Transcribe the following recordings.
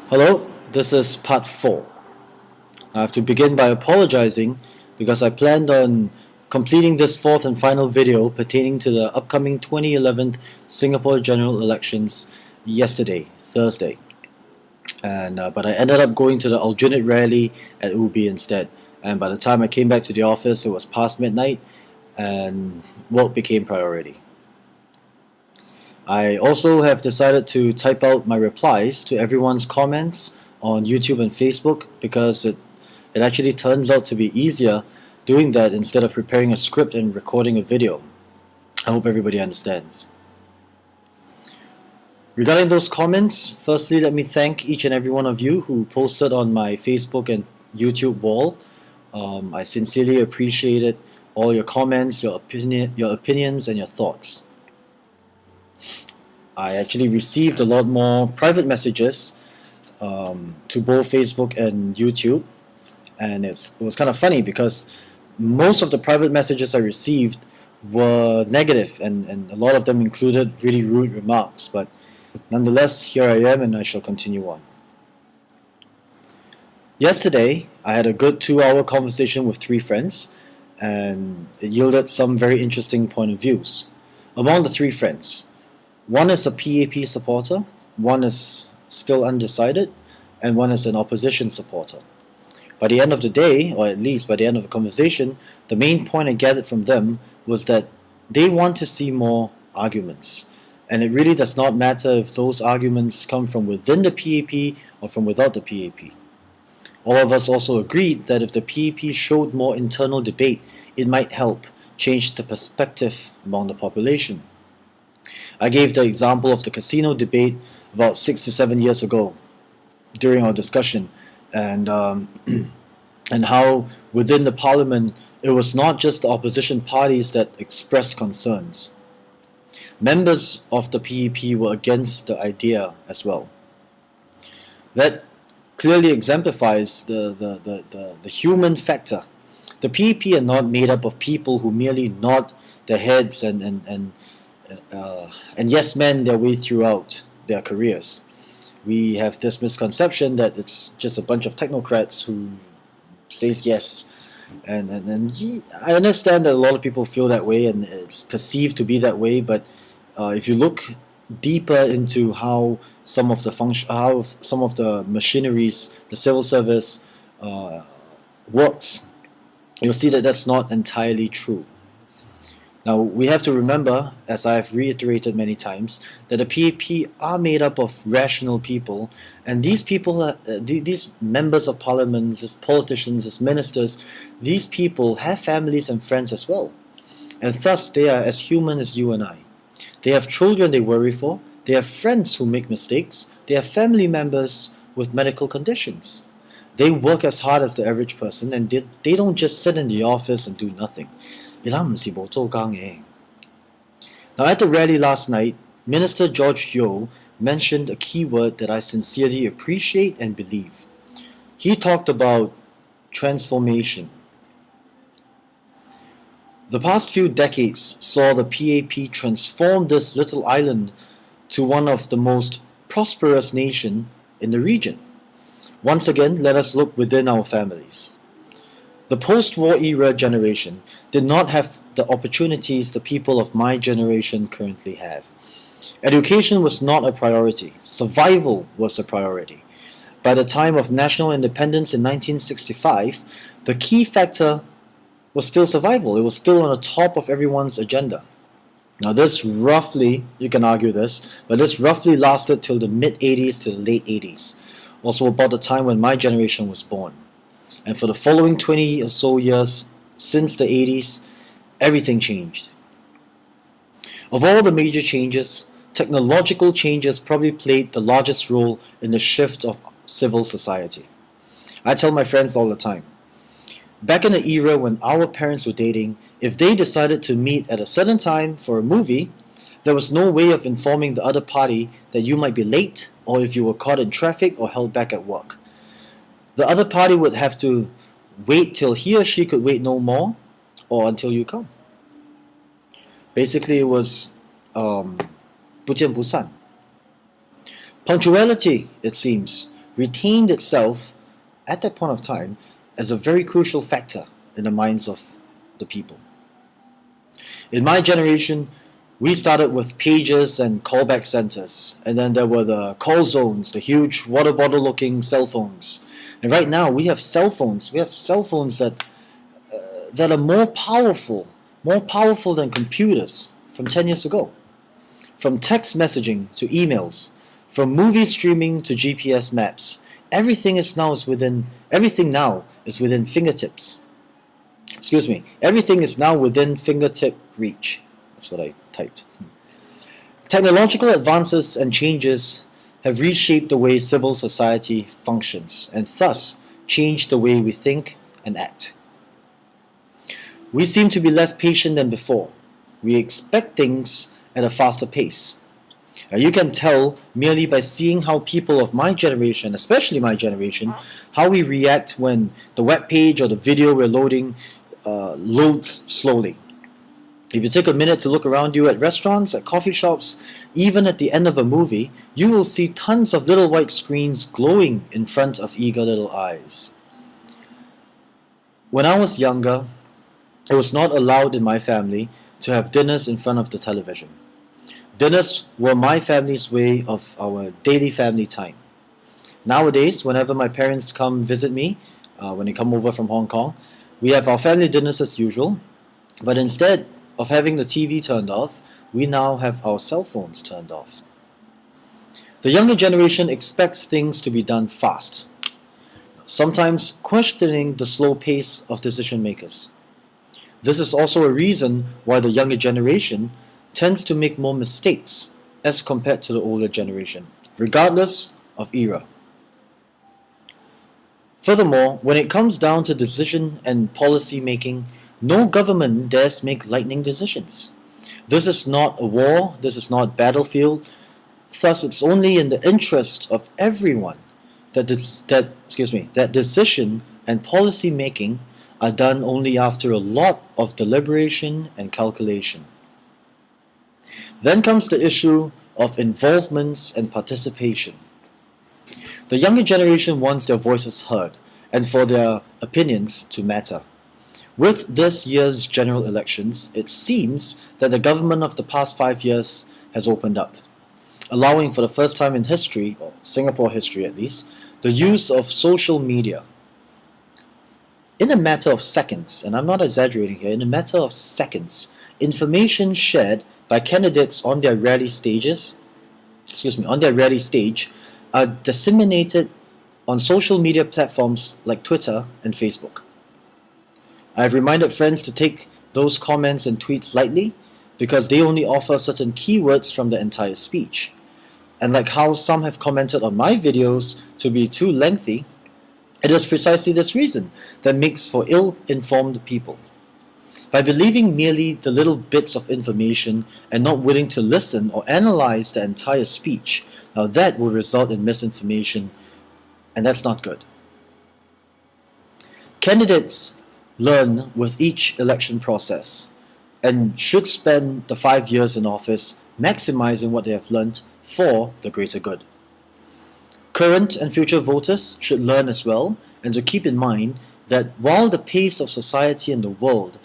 Hello, this is part 4. I have to begin by apologizing because I planned on completing this fourth and final video pertaining to the upcoming 2011 Singapore general elections yesterday, Thursday. But I ended up going to the alternate rally at Ubi instead. And by the time I came back to the office, it was past midnight and work became priority. I also have decided to type out my replies to everyone's comments on YouTube and Facebook because it actually turns out to be easier doing that instead of preparing a script and recording a video. I hope everybody understands. Regarding those comments, firstly let me thank each and every one of you who posted on my Facebook and YouTube wall. I sincerely appreciated all your comments, your opinions and your thoughts. I actually received a lot more private messages to both Facebook and YouTube, and it was kind of funny because most of the private messages I received were negative, and a lot of them included really rude remarks, but nonetheless, here I am and I shall continue on. Yesterday, I had a good 2-hour conversation with 3 friends, and it yielded some very interesting point of views. Among the 3 friends, one is a PAP supporter, one is still undecided, and one is an opposition supporter. By the end of the day, or at least by the end of the conversation, the main point I gathered from them was that they want to see more arguments. And it really does not matter if those arguments come from within the PAP or from without the PAP. All of us also agreed that if the PAP showed more internal debate, it might help change the perspective among the population. I gave the example of the casino debate about 6 to 7 years ago during our discussion, and how within the parliament it was not just the opposition parties that expressed concerns. Members of the PEP were against the idea as well. That clearly exemplifies the human factor. The PEP are not made up of people who merely nod their heads and yes men their way throughout their careers. We have this misconception that it's just a bunch of technocrats who says yes, and I understand that a lot of people feel that way and it's perceived to be that way, but if you look deeper into how some of the machineries, the civil service works, you'll see that that's not entirely true. Now, we have to remember, as I've reiterated many times, that the PAP are made up of rational people, and these people, these members of parliament, as politicians, as ministers, these people have families and friends as well. And thus, they are as human as you and I. They have children they worry for, they have friends who make mistakes, they have family members with medical conditions. They work as hard as the average person, and they don't just sit in the office and do nothing. Now, at the rally last night, Minister George Yeo mentioned a key word that I sincerely appreciate and believe. He talked about transformation. The past few decades saw the PAP transform this little island to one of the most prosperous nations in the region. Once again, let us look within our families. The post-war era generation did not have the opportunities the people of my generation currently have. Education was not a priority. Survival was a priority. By the time of national independence in 1965, the key factor was still survival. It was still on the top of everyone's agenda. Now this roughly, you can argue this, but this roughly lasted till the mid-80s to the late 80s, also about the time when my generation was born. And for the following 20 or so years, since the 80s, everything changed. Of all the major changes, technological changes probably played the largest role in the shift of civil society. I tell my friends all the time, back in the era when our parents were dating, if they decided to meet at a certain time for a movie, there was no way of informing the other party that you might be late or if you were caught in traffic or held back at work. The other party would have to wait till he or she could wait no more, or until you come. Basically, it was 不见不散. Punctuality, it seems, retained itself at that point of time as a very crucial factor in the minds of the people. In my generation, we started with pages and callback centers, and then there were the call zones, the huge water bottle looking cell phones. And right now we have cell phones. We have cell phones that are more powerful than computers from 10 years ago. From text messaging to emails, from movie streaming to GPS maps, everything now is within fingertips. Everything is now within fingertip reach. That's what I typed. Technological advances and changes have reshaped the way civil society functions and thus changed the way we think and act. We seem to be less patient than before. We expect things at a faster pace. You can tell merely by seeing how people of my generation, especially my generation, how we react when the web page or the video we're loading loads slowly. If you take a minute to look around you at restaurants, at coffee shops, even at the end of a movie, you will see tons of little white screens glowing in front of eager little eyes. When I was younger, it was not allowed in my family to have dinners in front of the television. Dinners were my family's way of our daily family time. Nowadays, whenever my parents come visit me, when they come over from Hong Kong, we have our family dinners as usual, but instead of having the TV turned off, we now have our cell phones turned off. The younger generation expects things to be done fast, sometimes questioning the slow pace of decision makers. This is also a reason why the younger generation tends to make more mistakes as compared to the older generation, regardless of era. Furthermore, when it comes down to decision and policy making, no government dares make lightning decisions. This is not a war, this is not battlefield, thus it's only in the interest of everyone that decision and policy making are done only after a lot of deliberation and calculation. Then comes the issue of involvements and participation. The younger generation wants their voices heard and for their opinions to matter. With this year's general elections, it seems that the government of the past 5 years has opened up, allowing for the first time in history, or Singapore history at least, the use of social media. In a matter of seconds, and I'm not exaggerating here, in a matter of seconds, information shared by candidates on their rally stage are disseminated on social media platforms like Twitter and Facebook. I've reminded friends to take those comments and tweets lightly because they only offer certain keywords from the entire speech. And like how some have commented on my videos to be too lengthy, it is precisely this reason that makes for ill-informed people. By believing merely the little bits of information and not willing to listen or analyze the entire speech, now that will result in misinformation, and that's not good. Candidates learn with each election process and should spend the 5 years in office maximizing what they have learned for the greater good. Current and future voters should learn as well, and to keep in mind that while the pace of society and the world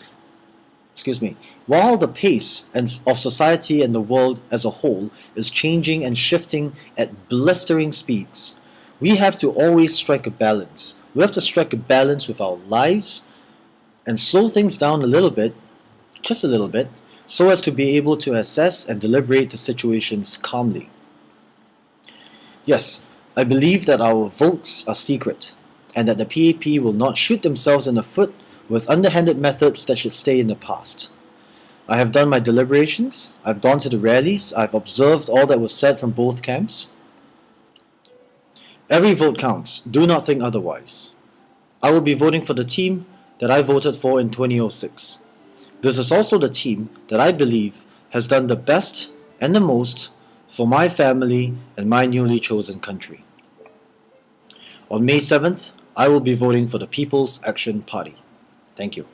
as a whole is changing and shifting at blistering speeds, we have to always strike a balance. We have to strike a balance with our lives and slow things down a little bit, just a little bit, so as to be able to assess and deliberate the situations calmly. Yes, I believe that our votes are secret, and that the PAP will not shoot themselves in the foot with underhanded methods that should stay in the past. I have done my deliberations, I've gone to the rallies, I've observed all that was said from both camps. Every vote counts, do not think otherwise. I will be voting for the team that I voted for in 2006. This is also the team that I believe has done the best and the most for my family and my newly chosen country. On May 7th, I will be voting for the People's Action Party. Thank you.